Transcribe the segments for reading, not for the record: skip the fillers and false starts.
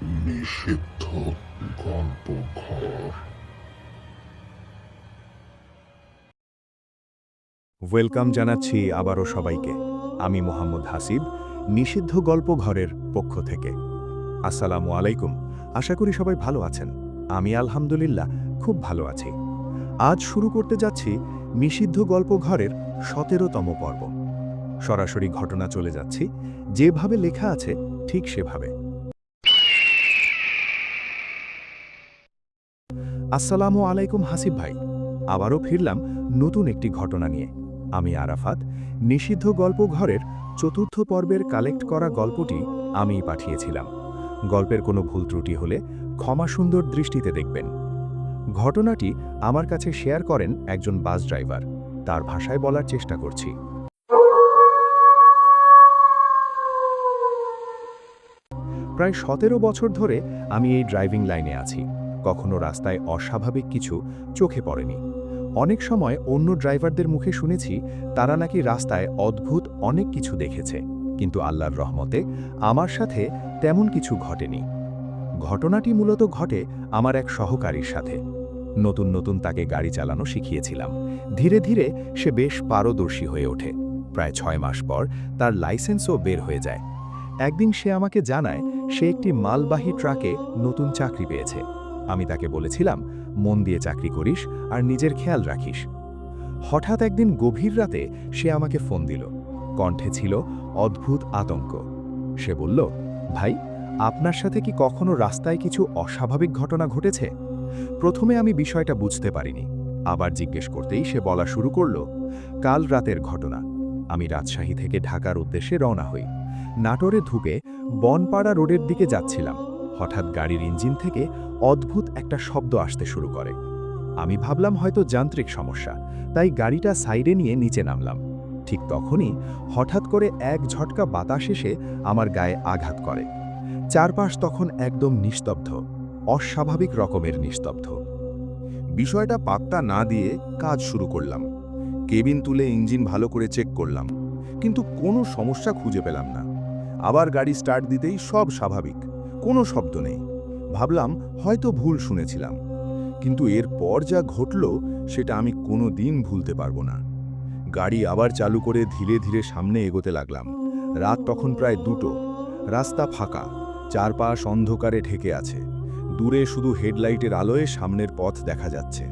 নিষিদ্ধ গল্পঘর। ওয়েলকাম জানাচ্ছি আবারও সবাইকে। আমি মোহাম্মদ হাসিব, নিষিদ্ধ গল্পঘরের পক্ষ থেকে। আসসালামু আলাইকুম। আশা করি সবাই ভালো আছেন। আমি আলহামদুলিল্লাহ খুব ভালো আছি। আজ শুরু করতে যাচ্ছি নিষিদ্ধ গল্পঘরের ১৭তম পর্ব। সরাসরি ঘটনা চলে যাচ্ছি, যেভাবে লেখা আছে ঠিক সেভাবে। আসসালামু আলাইকুম হাসিব ভাই। আবারও ফিরলাম নতুন একটি ঘটনা নিয়ে। আমি আরাফাত। নিষিদ্ধ গল্পঘরের ৪র্থ পর্বের কালেক্ট করা গল্পটি আমিই পাঠিয়েছিলাম। গল্পের কোনো ভুল ত্রুটি হলে ক্ষমা সুন্দর দৃষ্টিতে দেখবেন। ঘটনাটি আমার কাছে শেয়ার করেন একজন বাস ড্রাইভার। তার ভাষায় বলার চেষ্টা করছি। প্রায় ১৭ বছর ধরে আমি এই ড্রাইভিং লাইনে আছি। কখনো রাস্তায় অস্বাভাবিক কিছু চোখে পড়েনি। অনেক সময় অন্য ড্রাইভারদের মুখে শুনেছি তারা নাকি রাস্তায় অদ্ভুত অনেক কিছু দেখেছে, কিন্তু আল্লাহর রহমতে আমার সাথে তেমন কিছু ঘটেনি। ঘটনাটি মূলত ঘটে আমার এক সহকারীর সাথে। নতুন নতুন তাকে গাড়ি চালানো শিখিয়েছিলাম। ধীরে ধীরে সে বেশ পারদর্শী হয়ে ওঠে। প্রায় ৬ মাস পর তার লাইসেন্সও বের হয়ে যায়। একদিন সে আমাকে জানায় সে একটি মালবাহী ট্রাকে নতুন চাকরি পেয়েছে। আমি তাকে বলেছিলাম, মন দিয়ে চাকরি করিস আর নিজের খেয়াল রাখিস। হঠাৎ একদিন গভীর রাতে সে আমাকে ফোন দিল। কণ্ঠে ছিল অদ্ভুত আতঙ্ক। সে বলল, ভাই, আপনার সাথে কি কখনো রাস্তায় কিছু অস্বাভাবিক ঘটনা ঘটেছে? প্রথমে আমি বিষয়টা বুঝতে পারিনি। আবার জিজ্ঞেস করতেই সে বলা শুরু করল, কাল রাতের ঘটনা। আমি রাজশাহী থেকে ঢাকার উদ্দেশ্যে রওনা হই। নাটোরে ঢুকে বনপাড়া রোডের দিকে যাচ্ছিলাম। হঠাৎ গাড়ির ইঞ্জিন থেকে অদ্ভুত একটা শব্দ আসতে শুরু করে। আমি ভাবলাম হয়তো যান্ত্রিক সমস্যা, তাই গাড়িটা সাইডে নিয়ে নিচে নামলাম। ঠিক তখনই হঠাৎ করে এক ঝটকা বাতাস এসে আমার গায়ে আঘাত করে। চারপাশ তখন একদম নিস্তব্ধ, অস্বাভাবিক রকমের নিস্তব্ধ। বিষয়টা পাত্তা না দিয়ে কাজ শুরু করলাম। কেবিন তুলে ইঞ্জিন ভালো করে চেক করলাম, কিন্তু কোনো সমস্যা খুঁজে পেলাম না। আবার গাড়ি স্টার্ট দিতেই সব স্বাভাবিক, কোনো শব্দ নেই। ভাবলাম হয়তো ভুল শুনেছিলাম, কিন্তু এরপর যা ঘটল সেটা আমি কোনো দিন ভুলতে পারবো না। গাড়ি আবার চালু করে ধীরে ধীরে সামনে এগোতে লাগলাম। রাত তখন প্রায় ২টো। রাস্তা ফাঁকা, চারপাশ অন্ধকারে ঢেকে আছে। দূরে শুধু হেডলাইটের আলোয় সামনের পথ দেখা যাচ্ছে।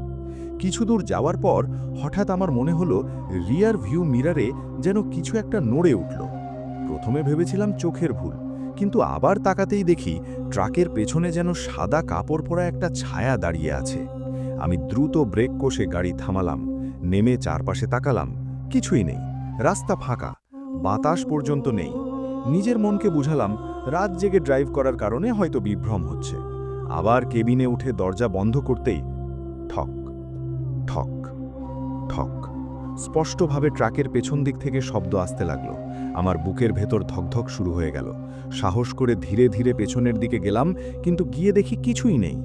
কিছু দূর যাওয়ার পর হঠাৎ আমার মনে হলো রিয়ার ভিউ মিরারে যেন কিছু একটা নড়ে উঠল। প্রথমে ভেবেছিলাম চোখের ভুল, কিন্তু আবার তাকাতেই দেখি ট্রাকের পেছনে যেন সাদা কাপড় পরা একটা ছায়া দাঁড়িয়ে আছে। আমি দ্রুত ব্রেক কষে গাড়ি থামালাম, নেমে চারপাশে তাকালাম। কিছুই নেই, রাস্তা ফাঁকা, বাতাস পর্যন্ত নেই। নিজের মনকে বুঝালাম রাত জেগে ড্রাইভ করার কারণে হয়তো বিভ্রম হচ্ছে। আবার কেবিনে উঠে দরজা বন্ধ করতেই ঠক ঠক ঠক স্পষ্টভাবে ট্রাকের পেছন দিক থেকে শব্দ আসতে লাগলো। আমার বুকের ভেতর ধকধক শুরু হয়ে গেল। সাহস করে ধীরে ধীরে পেছনের দিকে গেলাম, কিন্তু গিয়ে দেখি কিছুই নেই।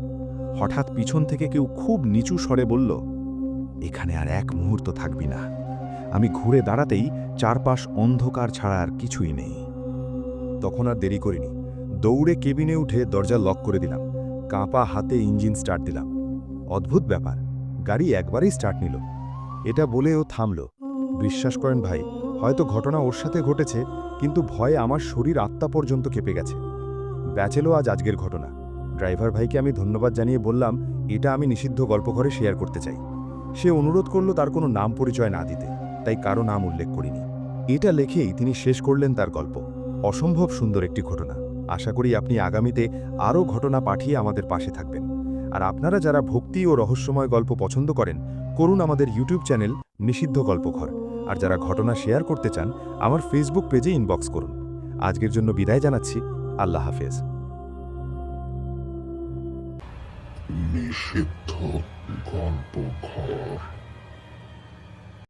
হঠাৎ পিছন থেকে কেউ খুব নিচু স্বরে বলল, এখানে আর এক মুহূর্ত থাকবি না। আমি ঘুরে দাঁড়াতেই চারপাশ অন্ধকার ছাড়া আর কিছুই নেই। তখন আর দেরি করিনি, দৌড়ে কেবিনে উঠে দরজা লক করে দিলাম। কাঁপা হাতে ইঞ্জিন স্টার্ট দিলাম। অদ্ভুত ব্যাপার, গাড়ি একবারেই স্টার্ট নিল। এটা বলে ও থামল। বিশ্বাস করেন ভাই, হয়তো ঘটনা ওর সাথে ঘটেছে, কিন্তু ভয়ে আমার শরীর আত্মা পর্যন্ত কেঁপে গেছে। ব্যাচেলো আজ আজকের ঘটনা। ড্রাইভার ভাইকে আমি ধন্যবাদ জানিয়ে বললাম এটা আমি নিষিদ্ধ গল্পঘরে শেয়ার করতে চাই। সে অনুরোধ করল তার কোনো নাম পরিচয় না দিতে, তাই কারো নাম উল্লেখ করিনি। এটা লেখেই তিনি শেষ করলেন তার গল্প। অসম্ভব সুন্দর একটি ঘটনা। আশা করি আপনি আগামীতে আরও ঘটনা পাঠিয়ে আমাদের পাশে থাকবেন। আর আপনারা যারা ভক্তি ও রহস্যময় গল্প পছন্দ করেন, করুন আমাদের ইউটিউব চ্যানেল নিষিদ্ধ গল্পঘর। আর যারা ঘটনা শেয়ার করতে চান, আমার ফেসবুক পেজে ইনবক্স করুন। আজকের জন্য বিদায় জানাচ্ছি। আল্লাহ হাফেজ। নিষিদ্ধ গল্পঘর।